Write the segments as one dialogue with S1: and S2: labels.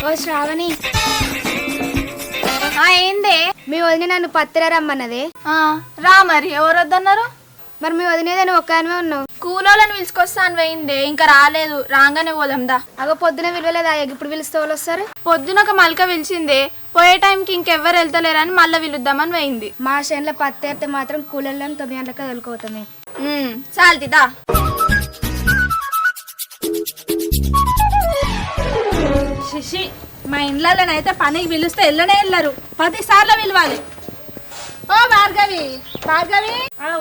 S1: ఓ శ్రావణి,
S2: ఏందే?
S1: మీ వదిన నన్ను పత్తిర రమ్మన్నదే.
S2: రా, మరి ఎవరు వద్దన్నారు?
S1: మరి మీ వదినేదే నువ్వు ఒక్కదానివే ఉన్నావు.
S2: కూలోళ్ళని పిలుచుకొస్తాను పోయిందే, ఇంకా రాలేదు. రాగానే పోదాందా.
S1: అగో పొద్దున విలువలేదా, ఇప్పుడు పిలుస్తే వాళ్ళు వస్తారు.
S2: పొద్దున ఒక మల్క పిలిచిందే, పోయే టైంకి ఇంకెవ్వరు వెళ్తలేరని మళ్ళీ పిలుద్దామని పోయింది.
S1: మా చేనులో పత్తి అయితే మాత్రం కూలర్లను 9 గంటలకు వదులుకోతామే.
S2: చాలుదా. శశి, మా ఇండ్లలోనైతే పనికి పిలిస్తే వెళ్ళనే వెళ్ళరు, 10 సార్లు పిలవాలి. ఓ భార్గవి, భార్గవి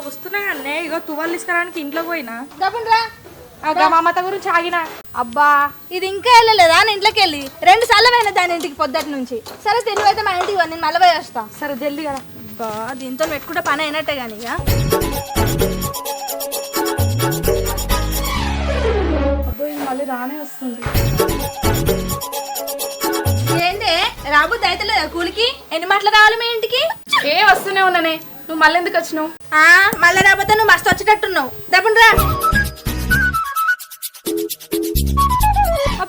S3: వస్తున్నా అన్నే. ఇగో తువ్వలు తీసుకురావడానికి ఇంట్లోకి పోయినా.
S2: తప్పండ్రా.
S3: మా అమ్మత గురించి ఆగినా.
S2: అబ్బా, ఇది ఇంకా వెళ్ళలేదా? ఇంట్లోకి వెళ్ళి 2 సార్లు పోయినా దాని ఇంటికి పొద్దుటి నుంచి. సరే తెలివైతే మా ఇంటికి నేను మళ్ళీ పోయి వస్తా.
S3: సరే జల్దీ కదా.
S2: అబ్బా, దీంతో పెట్టుకుంటే పని అయినట్టే కానీ ఇక.
S3: అబ్బో, ఇది మళ్ళీ రానే వస్తుంది.
S2: ఏందే రాబుద్ది అయితే లేదా కూలికి? ఎన్ని మాటలు రావాలి మీ ఇంటికి?
S3: వస్తూనే ఉన్నానే. నువ్వు మళ్ళీ ఎందుకు వచ్చినావు?
S2: మళ్ళీ రాబోతే నువ్వు మస్తు వచ్చేటట్టున్నావు. తప్పండ్రా.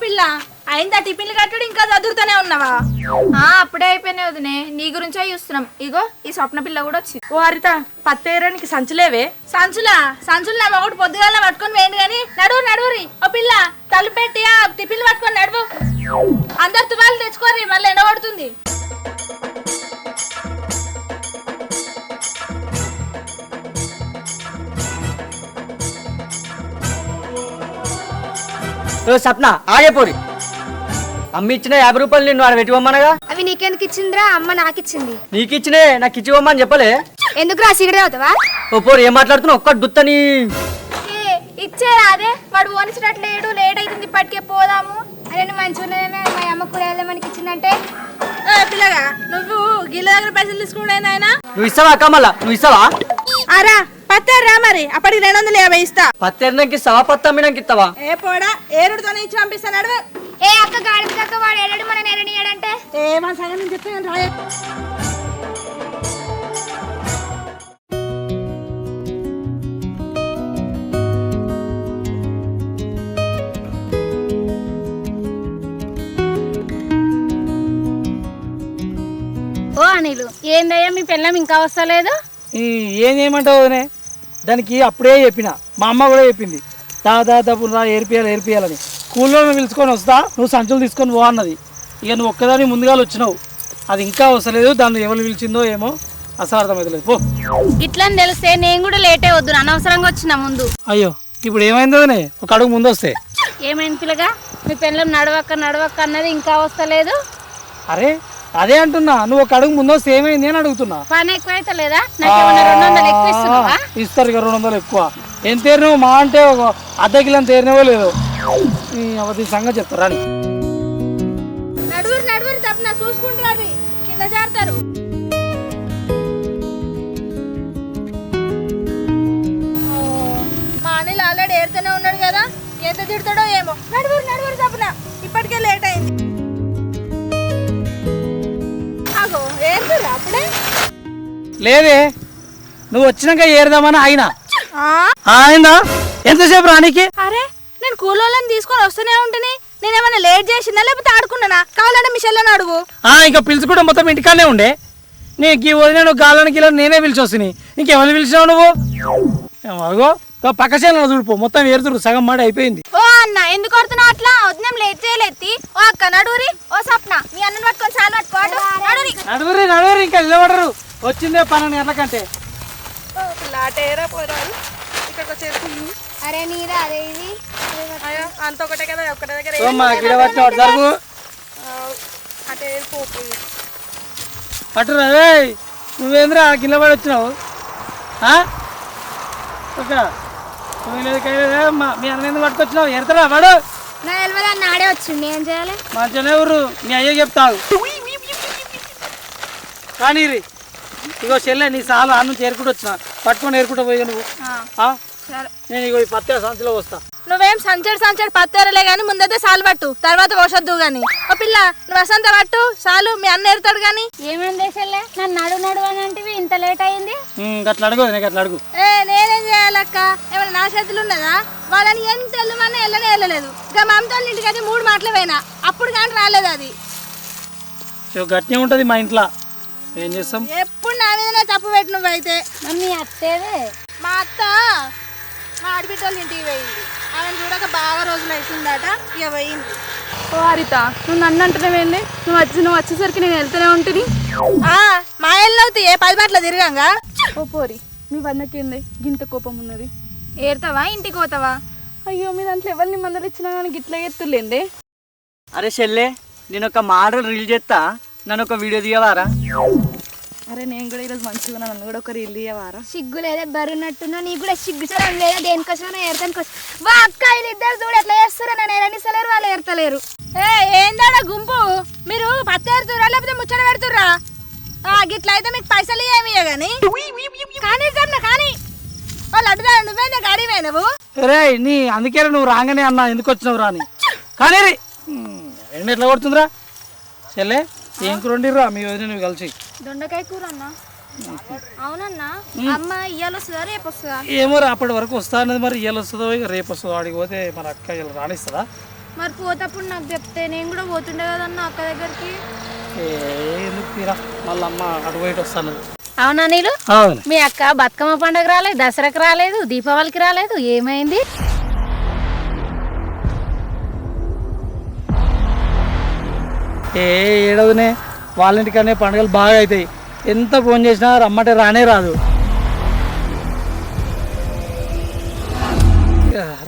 S2: పిల్ల అయిందా టిఫిన్లు కట్టడు, ఇంకా చదువుతూనే ఉన్నావా? అప్పుడే అయిపోయినాయి వదినే, నీ గురించే చూస్తున్నాం. ఇగో ఈ స్వప్న పిల్ల కూడా వచ్చింది.
S3: ఓ హరిత, పత్తేరానికి సంచులేవే?
S2: సంచులు నా ఒకటి పొద్దుగాల పట్టుకొని వేయండి కానీ నడువురి. ఓ పిల్ల తలుపు పెట్టి ఆ టిఫిన్లు పట్టుకొని నడువు. అందరు తువాలు తెచ్చుకోరి, మళ్ళీ ఎండబడుతుంది.
S4: సప్న ఆగేపోరి. అమ్మ ఇచ్చిన 50 రూపాయలు నిన్ను ఆడ పెట్టివమ్మనగా.
S1: అవి నీకెందుకు ఇచ్చిందిరా? అమ్మ నాకు ఇచ్చింది.
S4: నీకు ఇచ్చినే, నాకు ఇచ్చివమ్మని చెప్పలే.
S1: ఎందుకు రా సిగడే అవుతావా?
S4: ఓ పోరు, ఏం మాట్లాడుతున్నావు? ఒక్క దుత్తని
S2: ఇచ్చేరా. అదే వాడు ఓనిచ్చినట్లేడు, లేట్ అవుతుంది, ఇప్పటికే పోదాము.
S1: అరే నువ్వు మంచిగా మా అమ్మ కూడా మనకి ఇచ్చిందంటే.
S2: పిల్లగా నువ్వు గిల్ల దగ్గర పైసలు తీసుకుంటే ఆయన
S4: నువ్వు ఇస్తావా అక్క? మళ్ళా నువ్వు ఇస్తావా?
S2: అరా పత్తారా, మరి అప్పటికి 250 ఇస్తా.
S4: పత్తెరకి ఇస్తావా? పత్తి అమ్మినాకి ఇస్తావా?
S2: ఏ పోడా, ఏరుడుతోనే ఇచ్చి పంపిస్తాను.
S1: ఏ అక్క గాడి అక్క, వాడు ఎరడు మన ఎరనియాడంటే
S2: మా సంగతి నేను చెప్పాను రా.
S1: ఓ అనిలు, ఏందయ్యా మీ పిల్లం ఇంకా వస్తలేదు?
S5: ఏం చేయమంటావు వదినే? దానికి అప్పుడే చెప్పిన, మా అమ్మ కూడా చెప్పింది, దాదాపు రా ఏరిపియాలని. స్కూల్లో పిలుచుకొని వస్తా, నువ్వు సంచులు తీసుకొని పో అన్నది. ఇక నువ్వు ఒక్కదాని ముందుగా వచ్చినావు, అది ఇంకా వస్తలేదు. దాన్ని ఎవరు పిలిచిందో ఏమో అసలు అర్థమవుతలేదు. పో.
S1: ఇట్లని తెలిస్తే నేను కూడా లేటే వద్దు, అనవసరంగా వచ్చిన ముందు.
S5: అయ్యో, ఇప్పుడు ఏమైందో ఒక అడుగు ముందు వస్తే.
S1: ఏమైంది పిల్లగా? మీ పిల్లం నడవక్క అన్నది ఇంకా వస్తలేదు.
S5: అరే అదే అంటున్నా, నువ్వు ఒక అడుగు ముందు వస్తే ఏమైంది అని అడుగుతున్నా.
S1: పని ఎక్కువైతే లేదా? నాకు 200 ఎక్కువ ఇస్తున్నావా?
S5: ఇస్తారు ఇక 200 ఎక్కువ. ఏం తేరినావు? మా అంటే ఒక అర్ధ కిలో తేరినవో లేదు. అవతీ సంగతి చెప్తారా?
S2: నడువురు తప్ప చూసుకుంటారు, కింద జారుతారు. మా అనిల్ ఆల్రెడీ ఏరుతూనే ఉన్నాడు కదా, ఎంత తిడతాడో ఏమో. నడువురు తప్పున, ఇప్పటికే లేట్ అయింది. అప్పుడే
S5: లేదే, నువ్వు వచ్చినాక ఏరుదామని ఆయిందా? ఎంతసేపు రానికి?
S2: అరే నేను కూలోళ్ళని తీసుకొని వస్తూనే ఉంటుంది. నేనేమన్నా లేట్ చేసిందా లేకపోతే ఆడుకున్నానా? కావాలంటే మిషన్లను అడుగు.
S5: ఇంకా పిలుచుకుంటే మొత్తం ఇంటికానే ఉండే. నీకు ఈ వదిన నువ్వు గాలని కిలో నేనే పిలిచి వస్తుంది. ఇంకెవరు పిలిచినావు నువ్వు? అగో పక్క చేయాలని చూడిపో, మొత్తం ఏరుతురు, సగం మాట అయిపోయింది.
S2: ఓ అన్న, ఎందుకు కొడుతున్నావు అట్లా? వదినం లేట్ చేయలేత్తి. ఓ అక్క నడువురి. ఓ సప్న, మీ అన్నను పట్టుకొని చాలా పట్టుకోడు.
S5: నడువురి, ఇంకా నిలబడరు. వచ్చిందే 12 గంటలకంటే.
S1: అరే నీరా, అరే ఇది
S3: అంత ఒకటే కదా, ఒకటే దగ్గర
S5: పట్టురా. నువ్వేంద్రా కింద పడి వచ్చినావు? మీ అన్న ఎందుకు పట్టుకొచ్చినావు? ఎడతారా వాడు?
S1: నా ఎల్వదా నాడే వచ్చింది, ఏం చేయాలి?
S5: మంచిగానే ఊరు, మీ అయ్యో చెప్తావు కానీ. ఇగో చెల్లె, నీ సాలు ఆ నుంచి ఏరుకుంటూ వచ్చిన, పట్టుకొని ఏరుకుంటూ పోయి నువ్వు. నేను ఇగో ఈ 10 సంచులో వస్తా.
S2: నువ్వేం సంచడు పత్తేరలే గాని ముందైతే సాలు పట్టు, తర్వాత పోసొద్దు గాని. ఓ పిల్ల నువ్వు వసంత పట్టు సాలు, మీ అన్న ఏరుతాడు గాని.
S1: ఏమైంది చెల్లె? నన్ను నడు అని అంటే ఇంత లేట్ అయింది.
S5: అట్లా అడుగు నీకు అట్లా అడుగు.
S2: నేనేం చేయాలక్క? ఏమైనా నా చేతులు ఉన్నదా? వాళ్ళని ఎంత వెళ్ళమన్నా వెళ్ళనే వెళ్ళలేదు. ఇక మమతా ఇంటికి అయితే 3 మాటలు పోయినా, అప్పుడు కానీ రాలేదు. అది
S5: గట్టిగా ఉంటుంది మా ఇంట్లో, ఏం చేస్తాం?
S2: ఎప్పుడు నా మీదనే తప్పు పెట్టి నువ్వైతే.
S1: మమ్మీ అత్తేదే.
S2: మా అత్త మా ఆడబిడ్డ వాళ్ళ ఇంటికి పోయింది. ఆమెను చూడక బాగా రోజులు అవుతుందట, ఇక పోయింది.
S3: ఓ హరిత, నువ్వు నన్ను అంటున్నావేంది? నువ్వు వచ్చేసరికి నేను వెళ్తూనే ఉంటుంది.
S2: మా ఇల్లు అవుతాయి 10 మాటలు తిరగంగా.
S3: ఓ పోరి, మీ వన్నకేంది గింత కోపం ఉన్నది?
S2: ఏరుతావా ఇంటికి పోతావా?
S3: అయ్యో, మీ దాంట్లో ఎవరిని మందలు ఇచ్చినా కానీ గిట్లా ఎత్తులేండి.
S4: అరే చెల్లె, నేను ఒక మోడల్ రీల్ చేస్తా, నన్ను ఒక వీడియో తీయవారా?
S3: అరే నేను కూడా ఈరోజు మంచిగా ఉన్నా, నన్ను కూడా ఒక రీల్ తీయవారా?
S1: సిగ్గు లేదా బరున్నట్టున్నా, నీకు కూడా సిగ్గు చరం లేదా? దేనికోసమైనా ఏరతానికోసం. వా అక్క, వీళ్ళిద్దరు చూడు ఎట్లా చేస్తున్నా, నన్ను ఏరనిస్తలేరు, వాళ్ళు ఏరతలేరు.
S2: ఏందాడా గుంపు? మీరు పత్తేరుతురా లేకపోతే ముచ్చట పెడుతుర్రా? గిట్ల అయితే మీకు పైసలు ఏమి కానీ కానీ వాళ్ళు అడ్డుదా. నువ్వేందా గాడి పోయినవు?
S5: రే నీ అందుకే నువ్వు రాగానే అన్నా ఎందుకు వచ్చినావు రా అని. కానీ ఎండ ఎట్లా కొడుతుందిరా చెల్లె? ఏం కూర వండిర్రా మీ వదిన నువ్వు కలిసి?
S1: దొండకాయ కూర అన్నా. అవునన్నా. అమ్మ ఇయ్యాలి వస్తుందా రేపు వస్తుందా?
S5: ఏమో రా, అప్పటి వరకు వస్తా అన్నది. మరి ఇవాళ వస్తుందో ఇక రేపు వస్తుందో. ఆడికి పోతే మన అక్క ఇలా రాణిస్తుందా?
S1: మరి పోతప్పుడు నాకు చెప్తే నేను కూడా పోతుండే కదన్నా అక్క దగ్గరికి.
S5: ఎందుకు తీరా, మళ్ళీ అమ్మ అటు పోయి వస్తాను.
S1: అవునా నీళ్ళు?
S5: అవును.
S1: మీ అక్క బతుకమ్మ పండుగ రాలేదు, దసరాకి రాలేదు, దీపావళికి రాలేదు, ఏమైంది?
S5: ఏడవనే వాళ్ళ ఇంటికనే పండుగలు బాగా అవుతాయి. ఎంత ఫోన్ చేసినా రమ్మంటే రానే రాదు.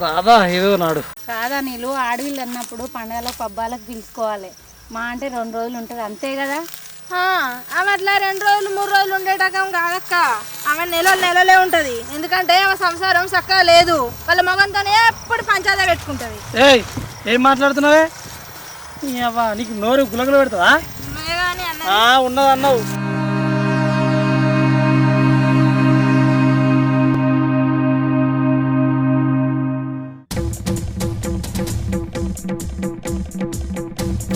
S5: రాదా ఏదో నాడు.
S1: కాదా నీళ్ళు? ఆడవిళ్ళు అన్నప్పుడు పండుగలకు పబ్బాలకు పిలుచుకోవాలి. మా అంటే 2 రోజులు ఉంటుంది అంతే కదా.
S2: ఆమె అట్లా 2 రోజులు 3 రోజులు ఉండేటకం కాదక్క. ఆమె నెలలే ఉంటది. ఎందుకంటే ఆమె సంసారం చక్కగా లేదు. వాళ్ళ మగంతోనే ఎప్పుడు పంచాయతీ పెట్టుకుంటది.
S5: ఏయ్ ఏం మాట్లాడుతున్నావే? నీకు నోరు గులగులు పెడతావా? ఉన్నది అన్నావు.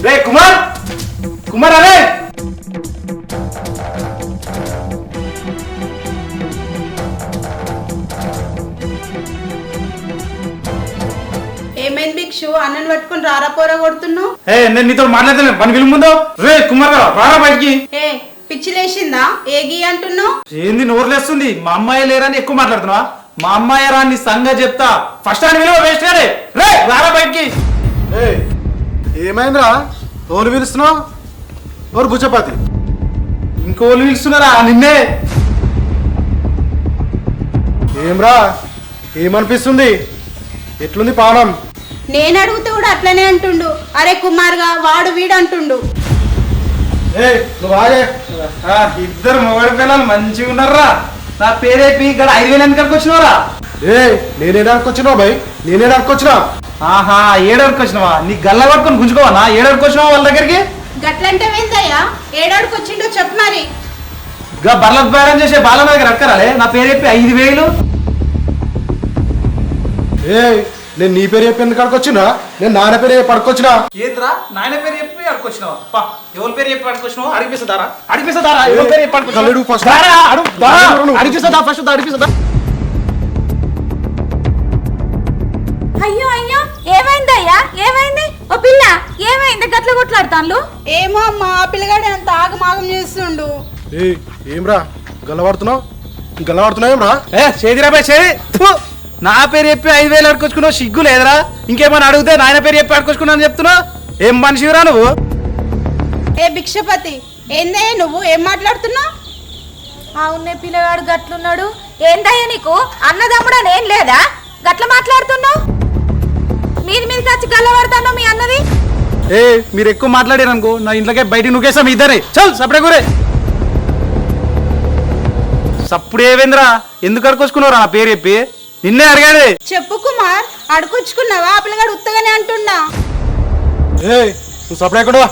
S6: రే కుమార్, కుమార్ అరే
S7: ఏమైంది భిక్షు? అన్నను పట్టుకుని రారా పోరా కొడుతున్నావు?
S6: నేను నీతో మాట్లాడతాను, పని విలు ముందు. రే కుమార్ రారా బయటికి.
S7: పిచ్చి లేచిందా? ఏగి అంటున్నావు?
S6: ఏంది నోరులేస్తుంది? మా అమ్మాయి లేరని ఎక్కువ మాట్లాడుతున్నావా? మా అమ్మాయి రా, నీ సంగతి చెప్తా. ఫస్ట్ అని విలువ వేస్ట్ గానే. రే రారా బయటికి.
S8: ఏమైందిరా? ఎవరు పిలుస్తున్నావు? ఎవరు బుచ్చపాతి?
S6: ఇంకోళ్ళు పిలుస్తున్నారా? నిన్నే.
S8: ఏమ్రా, ఏమనిపిస్తుంది? ఎట్లుంది పానం?
S7: నేను అడిగితే కూడా అట్లనే అంటుండు. అరే కుమార్గా వాడు వీడు అంటుండు.
S8: నువ్వు ఆగే.
S6: ఇద్దరు మొగడి పిల్లలు మంచిగా ఉన్నారా? నా పేరేపి ఇక్కడ 5,000 ఎందుకు వచ్చినవరా?
S8: నేనేడానికి వచ్చినావు భయ్? నేనేడానికి వచ్చినా?
S6: ఆహా, ఏడవరికి వచ్చినావా? నీ గల్ల పట్టుకొని గుంజుకోవా? ఏడవరికి వచ్చినావా వాళ్ళ దగ్గరికి?
S7: గట్లంటే ఏందయ్యా? ఏడాడికి వచ్చిండో చెప్పు మరి.
S6: బర్లకు బేరం చేసే బాల దగ్గర అక్కరాలే. నా పేరు చెప్పి 5,000.
S8: నేను నీ పేరు చెప్పి ఎందుకు అడుకొచ్చినా? నేను నాన్న పేరు చెప్పి అడుకొచ్చినా.
S6: ఏంద్రా నాయన పేరు చెప్పి అడుకొచ్చినావా? ఎవరి పేరు చెప్పి అడుకొచ్చినావా? అడిపిస్తుందారా? అడిపిస్తుందారా? ఎవరి పేరు చెప్పి అడిపిస్తుందా? ఫస్ట్ అడిపిస్తుందా?
S2: అయ్యో అయ్యో, ఏమైందయ్యా? ఏమైంది? ఓ పిల్ల ఏమైంది? గట్ల కొట్లాడుతాను.
S7: ఏమో అమ్మా, ఆ పిల్లగాడే అంత ఆగమాగం చేస్తుండు.
S8: ఏమ్రా గల్లవాడుతున్నావు? గల్లవాడుతున్నావు ఏమ్రా?
S6: చేదిరాబాయ్ చేది. నా పేరు చెప్పి 5,000 అడుకొచ్చుకున్నావు, సిగ్గు లేదురా? ఇంకేమైనా అడిగితే నాయన పేరు చెప్పి అడుకొచ్చుకున్నాను చెప్తున్నావు. ఏం మనిషిరా నువ్వు?
S7: భిక్షపతి, ఏందయ్యా నువ్వు? ఏం మాట్లాడుతున్నావు?
S2: అవునే పిల్లగాడు గట్లున్నాడు. ఏందయ్యా నీకు అన్నదమ్ముడా నేను లేదా? గట్ల మాట్లాడుతున్నావు. మీది వచ్చి గల్లబడతాను మీ అన్నది.
S6: మీరు ఎక్కువ మాట్లాడారు అనుకో, నా ఇంట్లోకే బయట నువ్వేసాం ఇద్దరే. చల్ సపడే కూరే. సప్పుడు ఏవేంద్రా? ఎందుకు అడుకొచ్చుకున్నావురా నా పేరు చెప్పి? నిన్నే అడిగాడు.
S7: చెప్పు కుమార్, అడుకొచ్చుకున్నావా? ఆ పిల్లగాడు ఉత్తగానే అంటున్నా.
S8: నువ్వు సపరేకుండా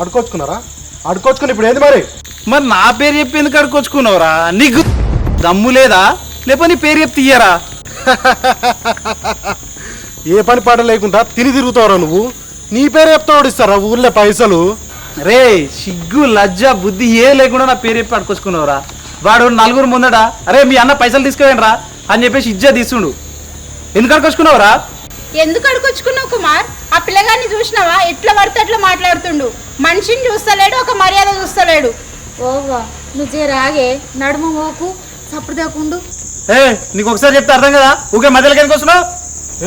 S8: అడుకొచ్చుకున్నారా? అడుకొచ్చుకుని ఇప్పుడు ఏంది మరి?
S6: మరి నా పేరు చెప్పి ఎందుకు అడుకొచ్చుకున్నావురా? నీకు దమ్ము లేదా? లేకపోతే నీ పేరు చెప్పి తీయరా?
S8: ఏ పని పాట లేకుండా తిని తిరుగుతావురా నువ్వు. నీ పేరు చెప్తావు ఇస్తారా ఊర్లో పైసలు?
S6: రే సిగ్గు లజ్జ బుద్ధి ఏ లేకుండా నా పేరు చెప్పి పట్టుకొచ్చుకున్నావురా. వాడు నలుగురు ముందట అరే మీ అన్న పైసలు తీసుకువేయండిరా అని చెప్పేసి ఇజ్జా తీసుండు. ఎందుకు అడుకొచ్చుకున్నావురా?
S7: ఎందుకు అడుకొచ్చుకున్నావు కుమార్? ఆ పిల్లగాన్ని చూసినావా ఎట్లా పడితే అట్లా మాట్లాడుతుండు. మనిషిని చూస్తలేడు, ఒక మర్యాద చూస్తలేడు.
S2: ఓవా నువ్వు రాగే నడుము మోకు సప్పుడు దాకుండు.
S6: ఏ నీకు ఒకసారి చెప్తే అర్థం కదా, ఊకే మధ్యలో కిందకి వస్తున్నావు.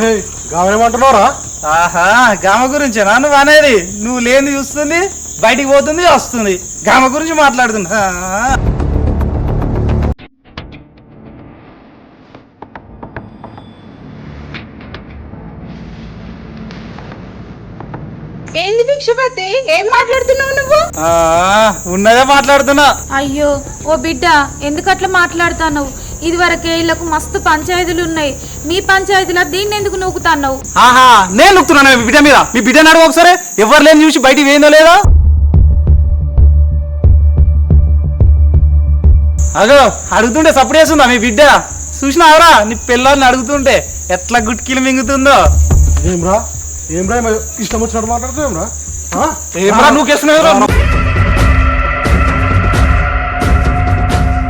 S8: ఏ గావేమంటున్నావురా?
S6: ఆహా గామ గురించేనా నువ్వు అనేది? నువ్వు లేని చూస్తుంది, బయటికి పోతుంది, వస్తుంది, గామ గురించి మాట్లాడుతున్నా.
S7: ఏంది భిక్షపతి, ఏం మాట్లాడుతున్నావు నువ్వు?
S6: ఉన్నదే మాట్లాడుతున్నా.
S2: అయ్యో ఓ బిడ్డ ఎందుకు అట్లా మాట్లాడుతున్నావు? ఇది వరకే ఇళ్ళకు మస్తు పంచాయతీలు ఉన్నాయి. మీ పంచాయతీలో దీన్ని ఎందుకు నూకుతున్నావు?
S6: ఆహా నేను నొక్కుతున్నాను మీ బిడ్డ మీద. మీ బిడ్డ నడువు ఒకసారి, ఎవరు లేని చూసి బయటికి వేయిందో లేదో. అగో అడుగుతుంటే సప్పుడు చేస్తుందా మీ బిడ్డ? చూసినావరా నీ పిల్లల్ని అడుగుతుంటే ఎట్లా గుట్కీలు మింగుతుందో.
S8: ఏమ్రా ఏమ్రా ఇష్టం వచ్చినట్టు మాట్లాడుతావేమ్రా?
S6: ఏమరా నువ్వు కేస్తున్నావు?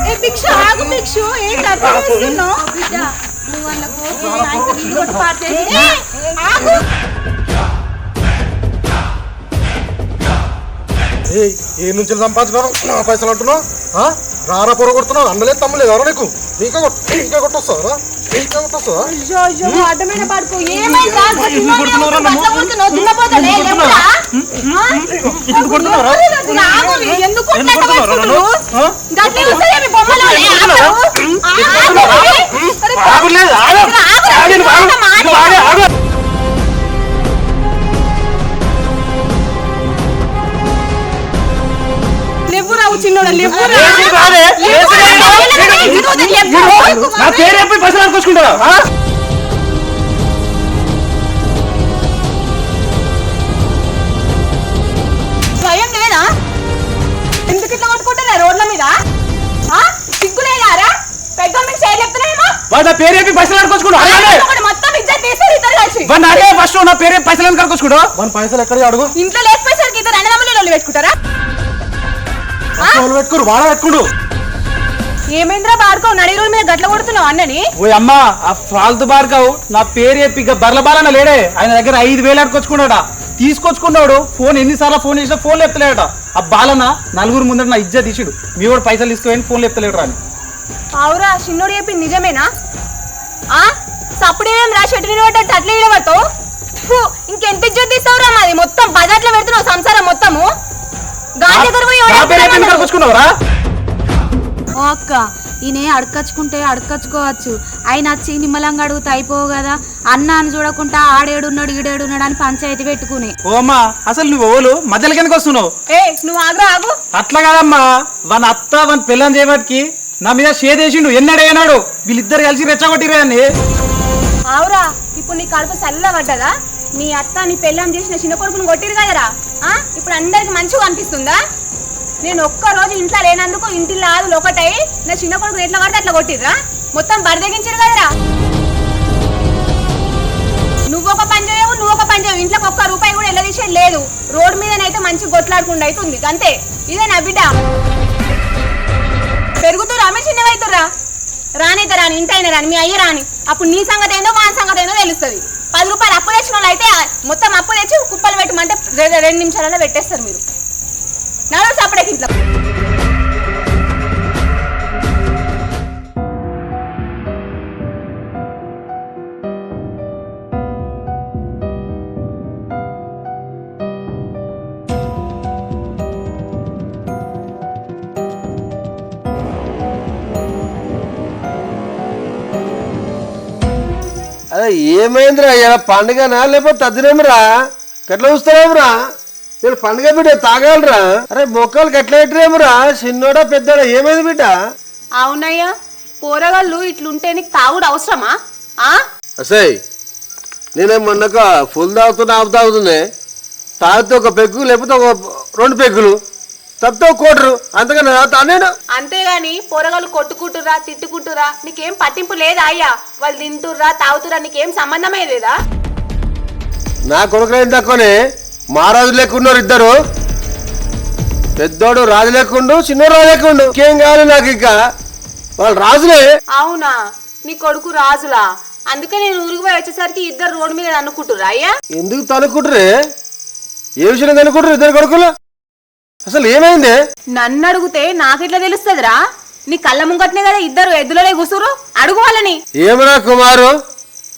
S7: ఏ భిక్ష ఆగు భిక్ష, ఏంటి అట్లా చేస్తున్నావు? ఆగు.
S8: ఏ నుంచి సంపాదించుకోరు నా పైసలు అంటున్నావు? రారా పొర కొడుతున్నావు? అన్నలేదు తమ్ములేదు ఎవరో నీకు? ఇంకా కొట్టొస్తుందా? ఇంకా కొట్టొస్తుందా?
S7: అయ్యో అయ్యో అడ్డమైన పడుకో. ఏమైంది? లేవురావు చిన్నోడా, లేవురా.
S6: నా పేరు చెప్పి పైసలు అనుకొచ్చుకుంటావా?
S7: భయం లేదా? ఎందుకు ఇట్లా కొట్టుకుంటున్నా రోడ్ల మీద? సిగ్గులేదారా? పెద్దోళ్ళ మీద చేయలేపుతున్నాయేమో.
S6: వాడు నా పేరు చెప్పి పైసలు అనుకొచ్చుకుంటావు.
S7: మొత్తం ఇజ్జత్ తీస్తారు ఇద్దరు కలిసి.
S6: ఫస్ట్ నా పేరు చెప్పి పైసలు అనుకొచ్చుకుంటావు.
S8: మన పైసలు ఎక్కడ అడుగు?
S7: ఇంట్లో లేకపోయేసరికి ఇద్దరు అన్నదమ్ములు పెట్టుకుంటారా?
S8: పెట్టుకోరు వాడ పెట్టుకుంటు.
S7: ఏమైందిరా బాడుకో, నడి రోజు మీద గట్ల కొడుతున్నావు అన్నని?
S6: ఓ అమ్మా ఆ ఫాల్తు బార్కావు నా పేరు చెప్పి ఇక బర్ల బాలన్న లేడే, ఆయన దగ్గర 5,000 అడుకొచ్చుకున్నాడా. తీసుకొచ్చుకున్నాడు. ఫోన్ ఎన్నిసార్లు ఫోన్ చేసినా ఫోన్ లేపుతలేడట. ఆ బాలన్న నలుగురు ముందర నా ఇజ్జత్ తీసిడు. మీ కూడా పైసలు తీసుకుని ఫోన్ లేపుతలేడు అని.
S7: అవురా చిన్నోడు చెప్పి నిజమేనా? సప్పుడేం రా చెట్టు పడ్డట్టు అట్లా ఇడబడతావు. ఇంకెంత ఇజ్జత్ తీస్తావురా? మాది మొత్తం బజార్లో పెడుతున్నావు సంసారం మొత్తము.
S2: ఓ అక్క ఈయన అడకచ్చుకుంటే అడకచ్చుకోవచ్చు, ఆయన వచ్చి నిమ్మలంగా అడుగుతా అయిపోవు కదా. అన్న అని చూడకుండా ఆడేడున్నాడు ఈడేడున్నాడు అని పంచాయతీ పెట్టుకుని.
S6: ఓ అమ్మా అసలు నువ్వు ఓలు మధ్యలో కిందకి వస్తున్నావు?
S7: నువ్వు ఆగు ఆగు.
S6: అట్లా కాదమ్మా, వాళ్ళ అత్త వాళ్ళ పిల్లని చేయబట్టి నా మీద షేదేసిండు. ఎన్నాడు వీళ్ళిద్దరు కలిసి రెచ్చగొట్టిరే అని.
S7: అవురా ఇప్పుడు నీ కడుపు చల్ల పడ్డదా? నీ అత్త నీ పెళ్ళం చేసిన చిన్న కొడుకుని కొట్టిరు కదరా. ఇప్పుడు అందరికి మంచిగా అనిపిస్తుందా? నేను ఒక్క రోజు ఇంట్లో లేనందుకు ఇంటిలో ఆదులు ఒకటై నా చిన్న కొడుకుని ఎట్లా పడితే అట్లా కొట్టిర్రా? మొత్తం బరిదగించారు కదరా. నువ్వు ఒక పని చేయవు, నువ్వు ఒక పని చేయవు. ఇంట్లోకి ఒక్క రూపాయి కూడా వెళ్ళదీసేది లేదు. రోడ్డు మీదనైతే మంచి కొట్లాడకుండా అవుతుంది అంతే. ఇదే నా బిడ్డ. పెరుగుతురా మీ చిన్నవైతుర్రా? రానైతే రాని, ఇంటైనా రాని, మీ అయ్య రాని. అప్పుడు నీ సంగతి ఏందో మా సంగతి ఏందో తెలుస్తుంది. 10 రూపాయలు అప్పు తెచ్చిన వాళ్ళు అయితే మొత్తం అప్పు తెచ్చి కుప్పలు పెట్టమంటే 2 నిమిషాలలో పెట్టేస్తారు మీరు. నడు సపడేకి ఇంట్లో.
S9: అదే ఏమైందిరా ఇలా పండుగనా లేకపోతే తద్దినేమిరా? ఎట్లా చూస్తారేమిరా? వీళ్ళు పండుగ బిడ్డ తాగాలరా? అరే మొక్కలకి ఎట్లా పెట్టరేమిరా? చిన్నోడా పెద్దోడా ఏమైంది బిడ్డ?
S7: అవునయ్యా పోరగాళ్ళు ఇట్లుంటే నీకు తాగుడు అవసరమా?
S9: అసయ్ నేనే మొన్నక ఫుల్ తాగుతున్నా ఆపు తాగుతుంది. తాగితే ఒక పెగ్గు లేకపోతే ఒక 2 పెగ్గులు తప్పితే కోటరు అంతకన్నా నేను
S7: అంతేగాని పోరగాళ్ళు కొట్టుకుంటురా తిట్టుకుంటురా నీకేం పట్టింపు లేదా అయ్యా? వాళ్ళు తింటుర్రా తాగుతురా నీకేం సంబంధమే లేదా?
S9: నా కొడుకులైన తక్కువనే మహారాజు లేకున్నారు ఇద్దరు. పెద్దోడు రాజు లేకుండు, చిన్నోడు రాజు లేకుండు. ఇంకేం కావాలి నాకు ఇంకా? వాళ్ళు రాజులే.
S7: అవునా, నీ కొడుకు రాజులా? అందుకే నేను ఊరికి పోయి వచ్చేసరికి ఇద్దరు రోడ్డు మీద అనుకుంటురా అయ్యా?
S9: ఎందుకు తనుకుంటారే? ఏ విషయం తనుకుంటారు ఇద్దరు కొడుకులు? అసలు ఏమైంది?
S7: నన్ను అడిగితే నాకెట్లా తెలుస్తుందిరా? నీ కళ్ళ ముంగట్నే కదా ఇద్దరు ఎద్దులనే కూసురు, అడుగు వాళ్ళని.
S9: ఏమరా కుమారు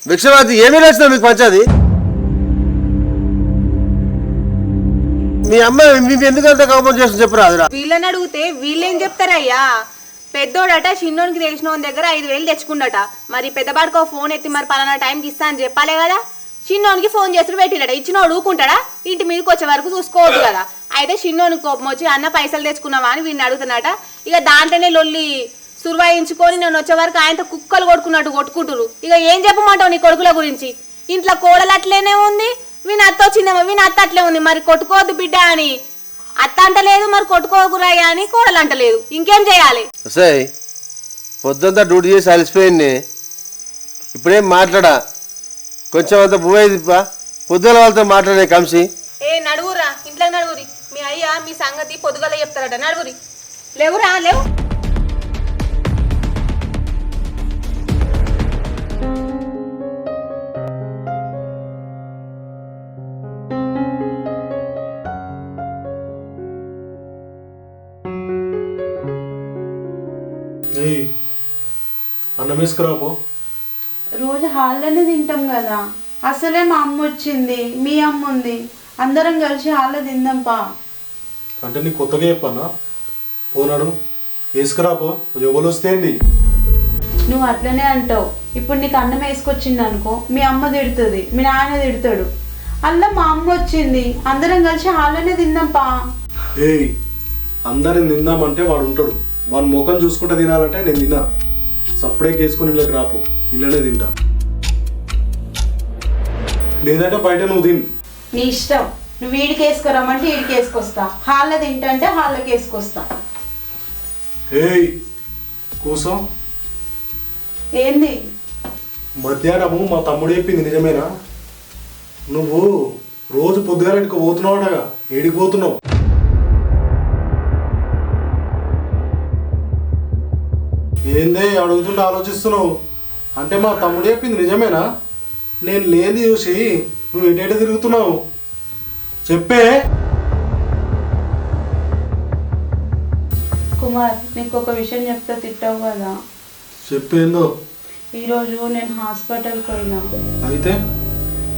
S9: భిక్షవాది, ఏమీ లేచిన మీకు పంచాది? మీ అమ్మాయి మీకు ఎందుకు అంత కోపం చేస్తుంది చెప్పరాదురా?
S7: వీళ్ళని అడిగితే వీళ్ళేం చెప్తారయ్యా? పెద్దోడట చిన్నోనికి తెలిసిన వాళ్ళ దగ్గర 5,000 తెచ్చుకుండట. మరి పెద్దబాడుకో ఫోన్ ఎత్తి మరి పలానా టైంకి ఇస్తా అని చెప్పాలే కదా. చిన్నోనికి ఫోన్ చేసి పెట్టినట. ఇచ్చినోడు ఊకుంటాడా? ఇంటి మీదకి వచ్చే వరకు చూసుకోవద్దు కదా. అయితే చిన్నోనికి కోపం వచ్చి అన్న పైసలు తెచ్చుకున్నావా అని వీడిని అడుగుతున్నట. ఇక దాంట్లోనే లొల్లి సుర్వాయించుకొని నేను వచ్చే వరకు ఆయనతో కుక్కలు కొట్టుకున్నట్టు కొట్టుకుంటురు. ఇక ఏం చెప్పమంటావు నీ కొడుకుల గురించి? ఇంట్లో కోడలు అట్లేనే ఉంది, వీని అత్త వచ్చిందేమో, వీని అత్త అట్లే ఉంది. మరి కొట్టుకోవద్దు బిడ్డ అని అత్త అంటలేదు, మరి కొట్టుకోకురాయా అని కోడలు అంటలేదు. ఇంకేం చేయాలి?
S9: సరే పొద్దుంతా డ్యూటీ చేసి అలసిపోయింది, ఇప్పుడేం మాట్లాడా? కొంచెం అంత భూమి పొద్దుల వాళ్ళతో మాట్లాడే కంసి.
S7: నడువురా, ఇంట్లో నడువురి. మీ అయ్యా మీ సంగతి పొద్దుగల చెప్తారట. నడువురి. లేవురా, లేవు.
S8: అన్నం వేసుకురాపో.
S3: రోజు హాల్లోనే తింటాం కదా. అసలే మా అమ్మ వచ్చింది, మీ అమ్మ ఉంది, అందరం కలిసి హాల్లో తిందాంపా.
S8: అంటే నీకు కొత్తగా చెప్పన్నా? పోనాడు వేసుకురాపో, ఎవరు వస్తేంది?
S3: నువ్వు అట్లనే అంటావు. ఇప్పుడు నీకు అన్నం వేసుకొచ్చింది అనుకో, మీ అమ్మ తిడుతుంది, మీ నాన్న తిడతాడు. అలా మా అమ్మ వచ్చింది, అందరం కలిసి హాల్లోనే తిందాంపా.
S8: ఏయ్, అందరిని తిందామంటే వాడు ఉంటాడు. వాడి ముఖం చూసుకుంటే తినాలంటే నేను తిన్నా. సప్పుడే వేసుకొని ఇళ్ళకి రాపో, ఇళ్ళనే తింటా. లేదంటే బయట నువ్వు తిని.
S3: నీ ఇష్టం. నువ్వు వీడికి వేసుకురామంటే వీడికి వేసుకొస్తా, హాల్లో తింటా అంటే హాల్లోకి వేసుకొస్తా.
S8: ఏయ్ కూసో.
S3: ఏంది?
S8: మధ్యాహ్నము మా తమ్ముడు చెప్పింది నిజమేనా? నువ్వు రోజు పొద్దుగాలకి పోతున్నావుటగా, ఏడికి పోతున్నావు? ఏందే అడుగుతుంటే ఆలోచిస్తున్నావు? అంటే మా తమ్ముడు చెప్పింది నిజమేనా? నేను లేని చూసి నువ్వు ఎటేట తిరుగుతున్నావు చెప్పే.
S3: కుమార్, నీకు ఒక విషయం చెప్తా, తిట్టావు కదా.
S8: చెప్పేందో.
S3: ఈరోజు నేను హాస్పిటల్కి పోయినా.
S8: అయితే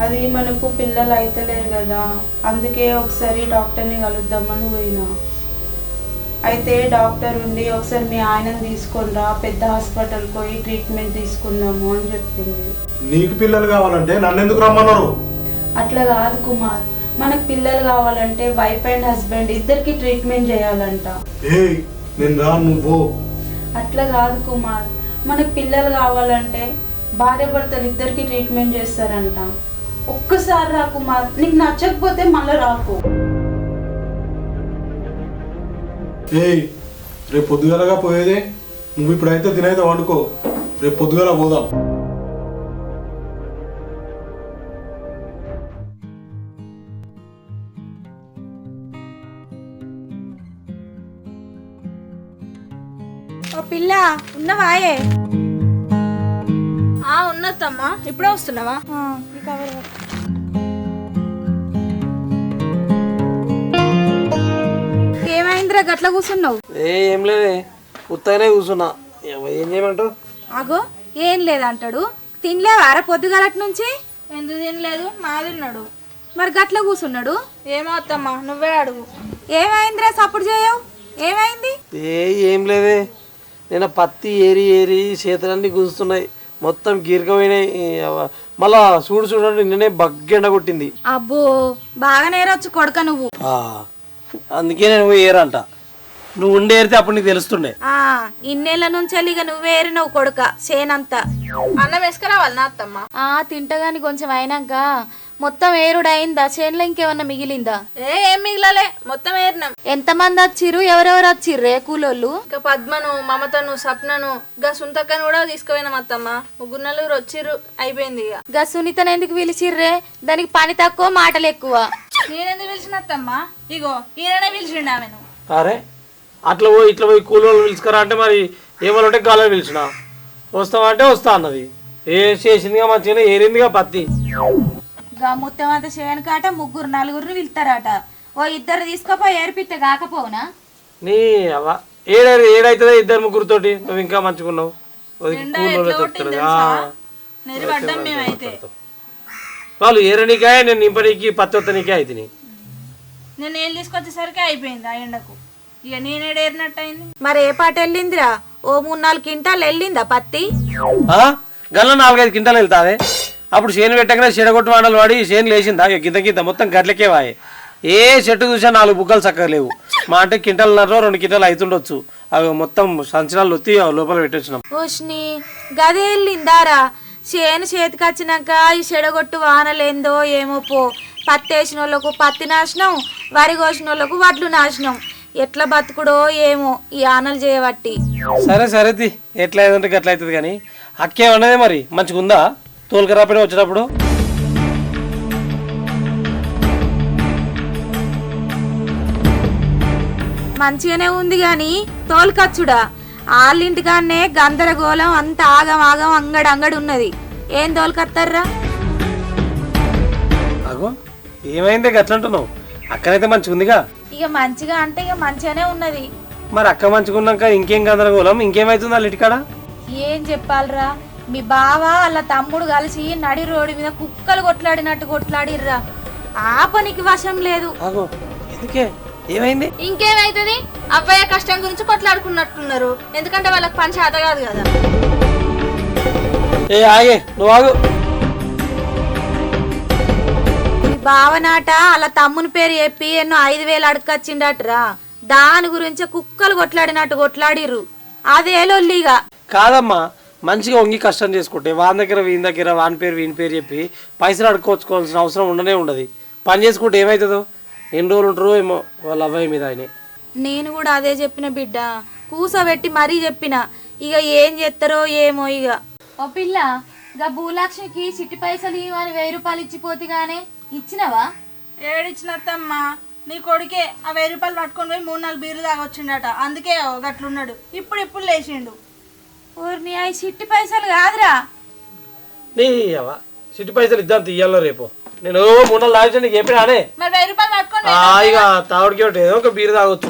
S3: అది మనకు పిల్లలు అయితలేరు కదా, అందుకే ఒకసారి డాక్టర్ని కలుద్దామని పోయినా. అయితే డాక్టర్ ఉండి ఒకసారి మీ ఆయనను తీసుకొని పెద్ద హాస్పిటల్కి పోయి ట్రీట్మెంట్ తీసుకుందాము అని చెప్పింది.
S8: నీకు పిల్లలు కావాలంటే నన్ను ఎందుకు రమ్మన్నారు?
S3: అట్లా కాదు కుమార్, మనకు పిల్లలు కావాలంటే వైఫ్ అండ్ హస్బెండ్ ఇద్దరికి ట్రీట్మెంట్ చేయాలంట.
S8: నేను రా, నువ్వు.
S3: అట్లా కాదు కుమార్, మనకు పిల్లలు కావాలంటే భార్య భర్తలు ఇద్దరికి ట్రీట్మెంట్ చేస్తారంట. ఒక్కసారి రా కుమార్, నీకు నచ్చకపోతే మళ్ళీ రాకు.
S8: రేపు పొద్దుగాలగా పోయేదే. నువ్వు ఇప్పుడైతే తినైతే వండుకో, రేపు పొద్దుగాల పోదాం.
S2: ఓ పిల్ల, ఉన్నవాయే? ఉన్నదమ్మా. ఇప్పుడే వస్తున్నావా?
S3: ఏమైందిరా గట్ల కూర్చున్నావు?
S5: ఏం లేదే, ఉత్తగానే కూర్చున్నా. ఏం చేయమంటావు?
S2: అగో ఏం లేదంటాడు. తినలేవారా పొద్దుగాలటి నుంచి? ఎందుకు తినలేదు? మా తిన్నాడు. మరి గట్ల కూర్చున్నాడు. ఏమవుతామ్మా, నువ్వే అడుగు. ఏమైందిరా సప్పుడు చేయవు? ఏమైంది?
S5: ఏం లేదే, నేను పత్తి ఏరి ఏరి చేతులన్నీ గుంజుతున్నాయి, మొత్తం గీరకపోయినాయి. మళ్ళా చూడండి నిన్నే బగ్గెండ కొట్టింది.
S2: అబ్బో, బాగా నేరొచ్చు కొడక నువ్వు.
S5: అందుకే నేను ఏరంట. నువ్వు ఉండేరితే అప్పుడు నీకు తెలుస్తుండే.
S2: ఇన్నేళ్ల నుంచి ఇక నువ్వే ఏరినవు కొడుక చేనంతా.
S7: అన్నం వేసుకురావాలి నా అత్తమ్మ.
S2: తింటగాని కొంచెం అయినాక మొత్తం ఏరుడు అయిందా? చేనులో ఇంకేమన్నా మిగిలిందా?
S7: ఏం మిగిలలే, మొత్తం ఏరినాం.
S2: ఎంతమంది వచ్చిర్రు? ఎవరెవరు వచ్చిర్రే కూలోళ్ళు?
S7: ఇంకా పద్మను, మమతను, సప్నను, గా సుంతక్కను కూడా తీసుకుపోయినాం అత్తమ్మ. 3 నలుగురు వచ్చిర్రు, అయిపోయింది ఇక.
S2: గా సునీతను ఎందుకు పిలిచిర్రే? దానికి పని తక్కువ మాటలు ఎక్కువ.
S7: నేనెందుకు పిలిచిన అత్తమ్మ? ఇగో ఈయననే పిలిచిండు ఆమెను.
S5: అరే అట్లా పోయి ఇట్లా పోయి కూలోళ్ళు పిలుచుకురా అంటే మరి ఏమోంటే కాలని పిలిచిన వస్తావా అంటే వస్తా అన్నది. ఏ చేసిందిగా మంచిగా ఏరిందిగా పత్తి.
S2: గా మొత్తం అంతా చేయను కాట 3 4 పిలుతారట. ఓ 2 తీసుకుపోయి ఏర్పిస్తే కాకపోవునా?
S5: నీ అవ్వ ఏడైతుందా 2 3 తోటి? నువ్వు ఇంకా మంచుకున్నావు. వాళ్ళు ఏరనికాయ నేను నింపనీకి పత్తి వత్తనికే అయితే
S7: నేను నీళ్ళు తీసుకొచ్చేసరికి అయిపోయింది ఆ ఎండకు. ఇక నేనేడేరినట్టు అయింది.
S2: మరి ఏ పాట వెళ్ళిందిరా? ఓ 3 4 క్వింటాలు వెళ్ళిందా పత్తి?
S5: గల్ల 4 5 క్వింటాలు వెళ్తావే. అప్పుడు చేను పెట్టగానే చెడగొట్టు వాడలు వాడి చేను లేచిందా కింద మొత్తం గట్లకే వాయి. ఏ చెట్టు చూసా 4 బుగ్గలు చక్కగా లేవు. మా అంటే క్వింటాలున్నర 2 క్వింటాలు అవుతుండొచ్చు. అవి మొత్తం సంచనాలు ఒత్తి లోపల పెట్టొచ్చినాం.
S2: ఓష్ని గదే వెళ్ళిందారా? చేను చేతికి వచ్చినాక ఈ చెడగొట్టు వానలేందో ఏమో పో. పత్తి వేసిన వాళ్ళకు పత్తి నాశనం, వరి కోసిన వాళ్ళకు వడ్లు నాశనం. ఎట్లా బతుకుడో ఏమో ఈ ఆనలు చేయబట్టి.
S5: సరే ఎట్లా అయిందంటే గట్ల అవుతుంది కానీ అక్కేమన్నదే మరి మంచిగా ఉందా? తోలుకరాపైన వచ్చేటప్పుడు
S2: మంచిగానే ఉంది గాని తోలుకచ్చుడా వాళ్ళింటికాన్నే గందరగోళం అంత ఆగం ఆగం అంగడి ఉన్నది. ఏం తోలుకత్తారా?
S5: అగో ఏమైంది గట్లంటున్నావు? అక్కనైతే మంచిగా ఉందిగా.
S2: ఇక మంచిగా అంటే ఇక మంచిగానే ఉన్నది.
S5: మరి అక్క మంచిగా ఉన్నాక ఇంకేం గందరగోళం? ఇంకేమైతుంది వాళ్ళ ఇంటికాడ?
S2: ఏం చెప్పాలరా, మీ బావ వాళ్ళ తమ్ముడు కలిసి నడి రోడ్డు మీద కుక్కలు కొట్లాడినట్టు కొట్లాడిర్రా. ఆ పనికి వశం లేదు.
S5: అగో ఎందుకే ఏమైంది?
S7: ఇంకేమైతుంది? అబ్బాయి కష్టం గురించి కొట్లాడుకున్నట్టున్నారు. ఎందుకంటే వాళ్ళకి పని చేత కాదు కదా.
S5: ఏ ఆగే నువ్వు ఆగు.
S2: మీ బావనాట వాళ్ళ తమ్ముని పేరు చెప్పి ఎన్నో 5,000 అడుకొచ్చిండట్రా. దాని గురించి కుక్కలు కొట్లాడినట్టు కొట్లాడిర్రు. అదే లొల్లిగా
S5: కాదమ్మా, మంచిగా వంగి కష్టం చేసుకుంటే వాని దగ్గర వీని దగ్గర వాని పేరు వీని పేరు చెప్పి పైసలు అడుక్కోవచ్చుకోవాల్సిన అవసరం ఉండనే ఉండదు. పని చేసుకుంటే ఏమవుతుందో? ఎన్ని రోజులు ఉంటారో ఏమో వాళ్ళ అబ్బాయి మీద ఆయన.
S2: నేను కూడా అదే చెప్పిన బిడ్డ, కూసోబెట్టి మరీ చెప్పిన. ఇక ఏం చేస్తారో ఏమో. ఇక ఓ పిల్ల, ఇక భూలక్ష్మికి చిట్టి పైసలు ఇవ్వని 1000 రూపాయలు ఇచ్చిపోతిగానే ఇచ్చినవా?
S7: ఏడిచ్చినత్తమ్మా, నీ కొడుకే ఆ 1000 రూపాయలు పట్టుకొని పోయి 3 4 బీర్లు తాగొచ్చిండట. అందుకే గట్లున్నాడు. ఇప్పుడు లేచిండు.
S2: ఊరిని అవి చిట్టి పైసలు కాదురా.
S5: నీ అవ్వ చిట్టి పైసలు ఇద్దాం తీయాలో రేపు. నేను 3 నెలలు తాగించా నీకు చెప్పినానే.
S7: మరి 1000 రూపాయలు పట్టుకొని
S5: ఇక తాగుడికి ఒకటి ఏదో ఒక బీరు తాగొచ్చు.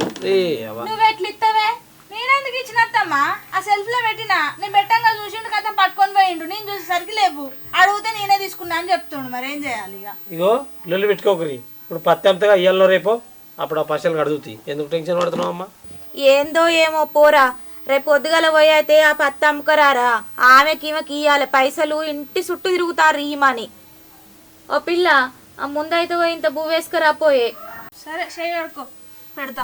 S2: నువ్వెట్లు ఇస్తావే?
S7: నేనెందుకు ఇచ్చినత్తమ్మా? ఆ సెల్ఫ్ లో పెట్టినా. నేను పెట్టంగా చూసిండు కదా, పట్టుకొని పోయిండు. నేను చూసేసరికి లేవు. అడిగితే నేనే తీసుకున్నా అని చెప్తుండు. మరి ఏం చేయాలి?
S5: ఇగో లొల్లి పెట్టుకోకరి. ఇప్పుడు పత్తి అంతగా ఇయ్యాలో రేపు. అప్పుడు ఆ పైసలు కడుగుతాయి. ఎందుకు టెన్షన్ పడుతున్నావు అమ్మా?
S2: ఏందో ఏమో పోరా. రేపు పొద్దుగల పోయి అయితే ఆ పత్తి అమ్ముకరారా. ఆమెకి ఈమెకి ఇయ్యాలి పైసలు. ఇంటి చుట్టూ తిరుగుతారు ఈమని. ఓ పిల్ల, ఆ ముందైతే పోయి ఇంత భూ వేసుకురా పోయే.
S7: సరే చేయి కడుకో, పెడతా.